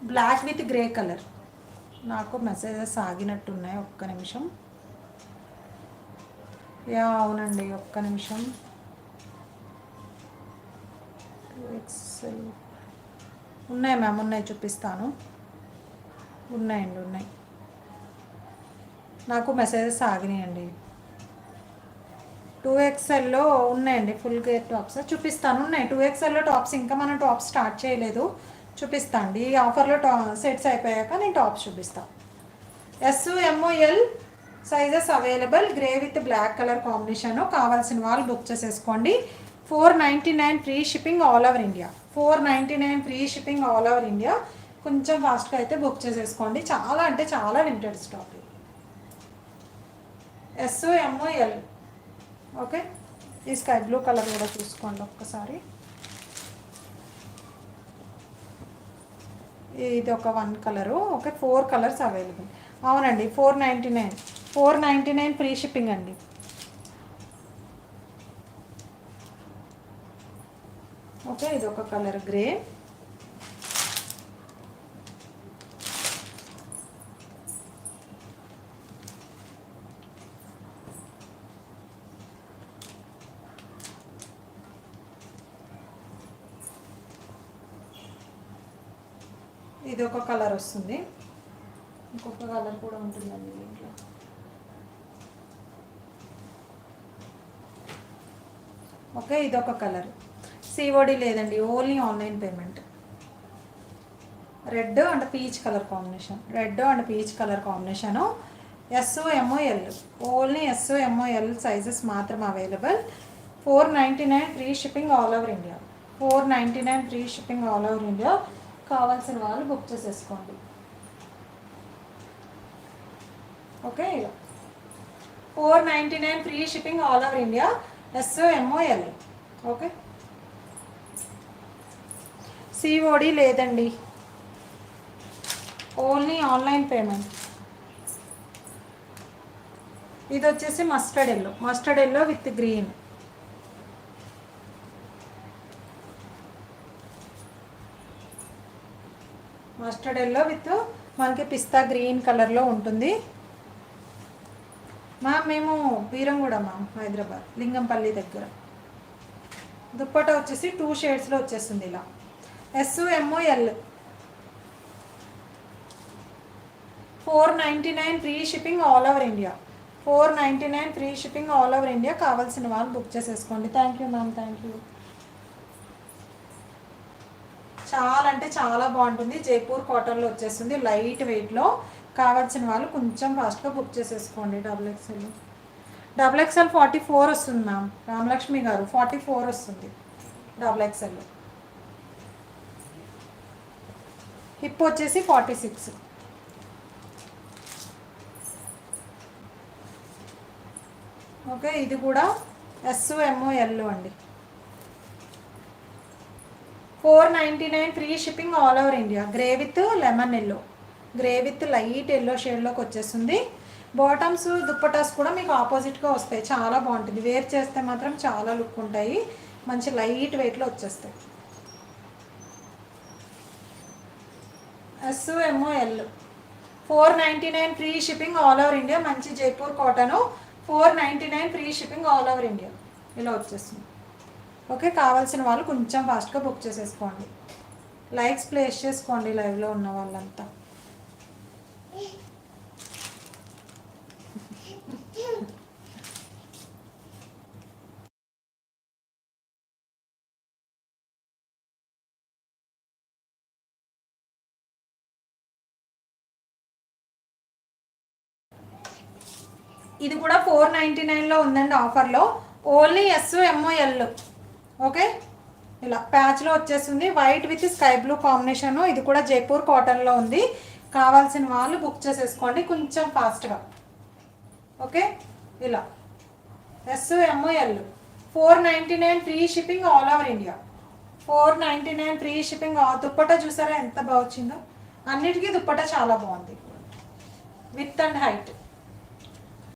Black with grey colour. నాకు messages ఆగినట్టున్నాయి, ఒక్క నిమిషం. యా అవునండి, ఒక్క నిమిషం. ఎక్సెల్ ఉన్నాయి మ్యామ్, ఉన్నాయి, చూపిస్తాను. ఉన్నాయండి, ఉన్నాయి. నాకు మెసేజెస్ ఆగినాయండి. 2XLలో ఉన్నాయండి ఫుల్ గేర్ టాప్స్, చూపిస్తాను. ఉన్నాయి 2XLలో టాప్స్, ఇంకా మనం టాప్స్ స్టార్ట్ చేయలేదు, చూపిస్తాను అండి. ఈ ఆఫర్లో సెట్స్ అయిపోయాక నేను టాప్స్ చూపిస్తాను. SML sizes available, grey with black colour combination. కావాల్సిన వాళ్ళు బుక్ చేసేసుకోండి. 499 free shipping all over India. 499 free shipping all over India. కొంచెం ఫాస్ట్గా అయితే బుక్ చేసేసుకోండి. చాలా అంటే చాలా లిమిటెడ్ స్టాక్. SML. ఓకే, ఈ స్కై బ్లూ కలర్ కూడా చూసుకోండి ఒక్కసారి. ఇది ఒక 1 కలరు. Okay, 4 colours available. అవునండి, 499 ఫ్రీ షిప్పింగ్ అండి. ఓకే, ఇది ఒక కలర్ గ్రే. ఇది ఒక కలర్ వస్తుంది, ఇంకొక కలర్ కూడా ఉంటుందండి దీంట్లో. ఓకే, ఇది ఒక కలర్. COD లేదండి, only online payment. Red and peach colour combination. SML, only SML sizes మాత్రం available. 499 free shipping all over India. 499 free shipping all over India. కావాల్సిన వాళ్ళు బుక్ చేసేసుకోండి. Okay, 499 free shipping all over India. SML. Okay, COD లేదండి, only online payment. ఇది వచ్చేసి mustard yellow with green. Mustard yellow with మనకి పిస్తా green కలర్లో ఉంటుంది. మ్యామ్ మేము బీరంగూడ మ్యామ్, హైదరాబాద్, లింగంపల్లి దగ్గర. దుప్పట వచ్చేసి 2 షేడ్స్లో వచ్చేస్తుంది ఇలా. SML. 499 free shipping all over India. 499 free shipping all over India. కావాల్సిన వాళ్ళు బుక్ చేసేసుకోండి. Thank you ma'am, thank you. చాలా అంటే చాలా బాగుంటుంది. జైపూర్ కాటన్లో వచ్చేస్తుంది, లైట్ వెయిట్లో. కావాల్సిన వాళ్ళు కొంచెం ఫాస్ట్గా బుక్ చేసేసుకోండి. XXL 44 వస్తుంది మ్యామ్, రామలక్ష్మి గారు, 44 వస్తుంది XXL. హిప్ వచ్చేసి 46. ఓకే, ఇది కూడా SML అండి. 499 free shipping all over India. Grey with lemon yellow, grey with light yellow షేడ్లోకి వచ్చేస్తుంది. బాటమ్స్ దుప్పటాస్ కూడా మీకు ఆపోజిట్గా వస్తాయి, చాలా బాగుంటుంది. వేర్ చేస్తే మాత్రం చాలా లుక్ ఉంటాయి, మంచి లైట్ వెయిట్లో వచ్చేస్తాయి. SML. 499 free shipping all over India. మంచి Jaipur cotton. 499 free shipping all over India ఇలా వచ్చేస్తుంది. ఓకే, కావాల్సిన వాళ్ళు కొంచెం ఫాస్ట్గా బుక్ చేసేసుకోండి. లైక్స్ ప్లేస్ చేసుకోండి లైవ్లో ఉన్న వాళ్ళంతా. ఇది కూడా 499లో ఉందండి ఆఫర్లో, ఓన్లీ SML. ఓకే, ఇలా ప్యాచ్లో వచ్చేస్తుంది, white with sky blue combination. ఇది కూడా జైపూర్ కాటన్లో ఉంది. కావాల్సిన వాళ్ళు బుక్ చేసేసుకోండి కొంచెం ఫాస్ట్గా. ఓకే, ఇలా SML. 499 free shipping all over India. 499 free shipping. Dupatta చూసారా ఎంత బాగా వచ్చిందో, అన్నిటికీ దుప్పట చాలా బాగుంది, విత్ అండ్ హైట్.